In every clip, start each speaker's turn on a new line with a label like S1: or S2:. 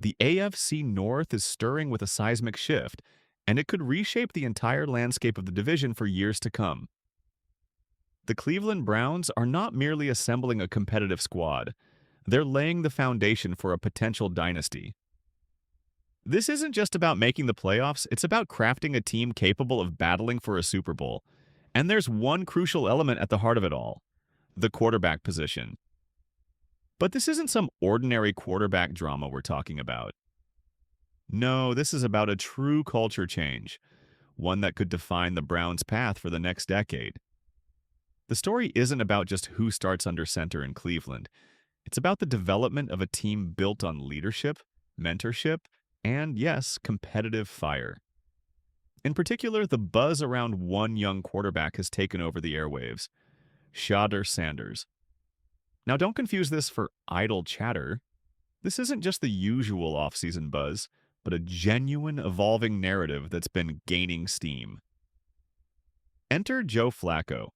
S1: The AFC North is stirring with a seismic shift, and it could reshape the entire landscape of the division for years to come. The Cleveland Browns are not merely assembling a competitive squad, they're laying the foundation for a potential dynasty. This isn't just about making the playoffs, it's about crafting a team capable of battling for a Super Bowl. And there's one crucial element at the heart of it all: the quarterback position. But this isn't some ordinary quarterback drama we're talking about. No, this is about a true culture change, one that could define the Browns' path for the next decade. The story isn't about just who starts under center in Cleveland. It's about the development of a team built on leadership, mentorship, and, yes, competitive fire. In particular, the buzz around one young quarterback has taken over the airwaves: Shadur Sanders. Now, don't confuse this for idle chatter. This isn't just the usual offseason buzz, but a genuine, evolving narrative that's been gaining steam. Enter Joe Flacco.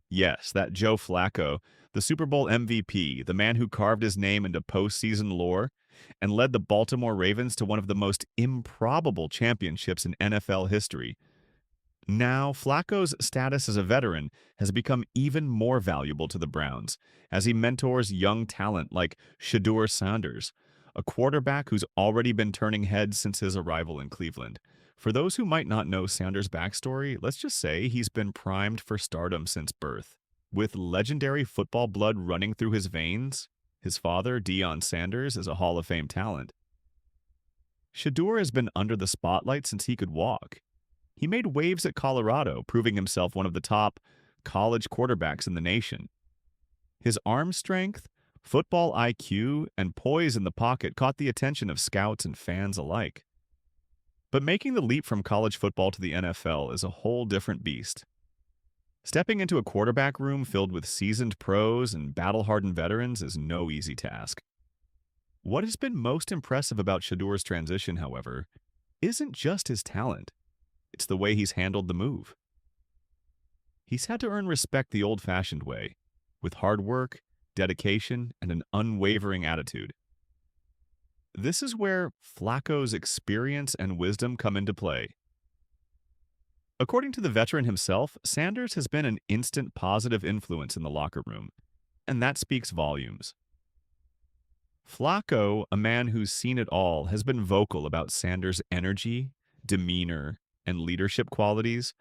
S1: Yes, that Joe Flacco, the Super Bowl MVP, the man who carved his name into postseason lore and led the Baltimore Ravens to one of the most improbable championships in NFL history. Now, Flacco's status as a veteran has become even more valuable to the Browns as he mentors young talent like Shadur Sanders, a quarterback who's already been turning heads since his arrival in Cleveland. For those who might not know Sanders' backstory, let's just say he's been primed for stardom since birth. With legendary football blood running through his veins, his father, Deion Sanders, is a Hall of Fame talent. Shadur has been under the spotlight since he could walk. He made waves at Colorado, proving himself one of the top college quarterbacks in the nation. His arm strength, football IQ, and poise in the pocket caught the attention of scouts and fans alike. But making the leap from college football to the NFL is a whole different beast. Stepping into a quarterback room filled with seasoned pros and battle-hardened veterans is no easy task. What has been most impressive about Shadur's transition, however, isn't just his talent. It's the way he's handled the move. He's had to earn respect the old-fashioned way, with hard work, dedication, and an unwavering attitude. This is where Flacco's experience and wisdom come into play. According to the veteran himself, Sanders has been an instant positive influence in the locker room, and that speaks volumes. Flacco, a man who's seen it all, has been vocal about Sanders' energy, demeanor, and leadership qualities,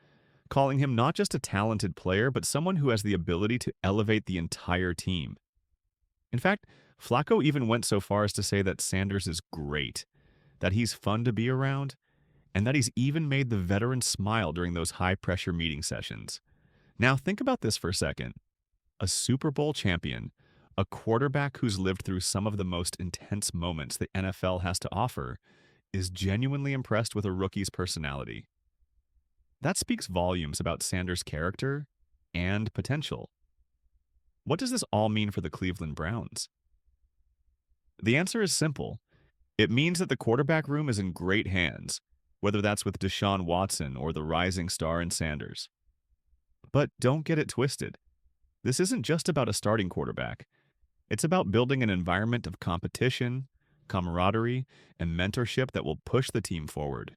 S1: calling him not just a talented player, but someone who has the ability to elevate the entire team. In fact, Flacco even went so far as to say that Sanders is great, that he's fun to be around, and that he's even made the veterans smile during those high-pressure meeting sessions. Now think about this for a second. A Super Bowl champion, a quarterback who's lived through some of the most intense moments the NFL has to offer, is genuinely impressed with a rookie's personality. That speaks volumes about Sanders' character and potential. What does this all mean for the Cleveland Browns? The answer is simple. It means that the quarterback room is in great hands, whether that's with Deshaun Watson or the rising star in Sanders. But don't get it twisted. This isn't just about a starting quarterback. It's about building an environment of competition, camaraderie, and mentorship that will push the team forward.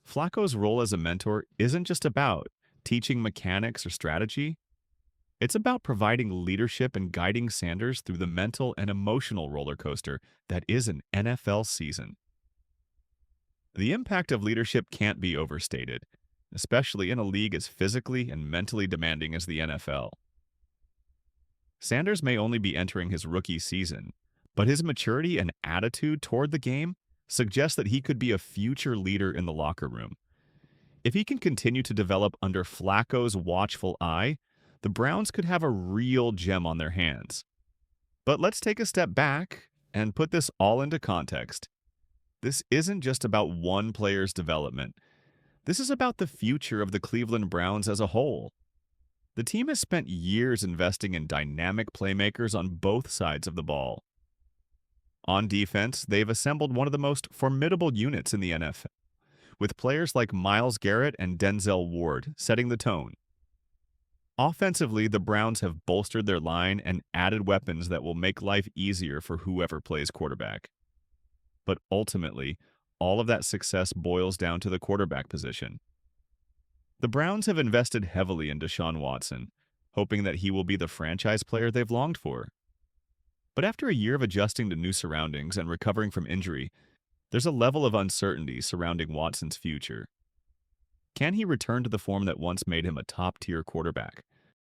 S1: Flacco's role as a mentor isn't just about teaching mechanics or strategy. It's about providing leadership and guiding Sanders through the mental and emotional roller coaster that is an NFL season. The impact of leadership can't be overstated, especially in a league as physically and mentally demanding as the NFL. Sanders may only be entering his rookie season, but his maturity and attitude toward the game suggests that he could be a future leader in the locker room. If he can continue to develop under Flacco's watchful eye, the Browns could have a real gem on their hands. But let's take a step back and put this all into context. This isn't just about one player's development. This is about the future of the Cleveland Browns as a whole. The team has spent years investing in dynamic playmakers on both sides of the ball. On defense, they've assembled one of the most formidable units in the NFL, with players like Myles Garrett and Denzel Ward setting the tone. Offensively, the Browns have bolstered their line and added weapons that will make life easier for whoever plays quarterback. but ultimately, all of that success boils down to the quarterback position. The Browns have invested heavily in Deshaun Watson, hoping that he will be the franchise player they've longed for. But after a year of adjusting to new surroundings and recovering from injury, there's a level of uncertainty surrounding Watson's future. Can he return to the form that once made him a top-tier quarterback?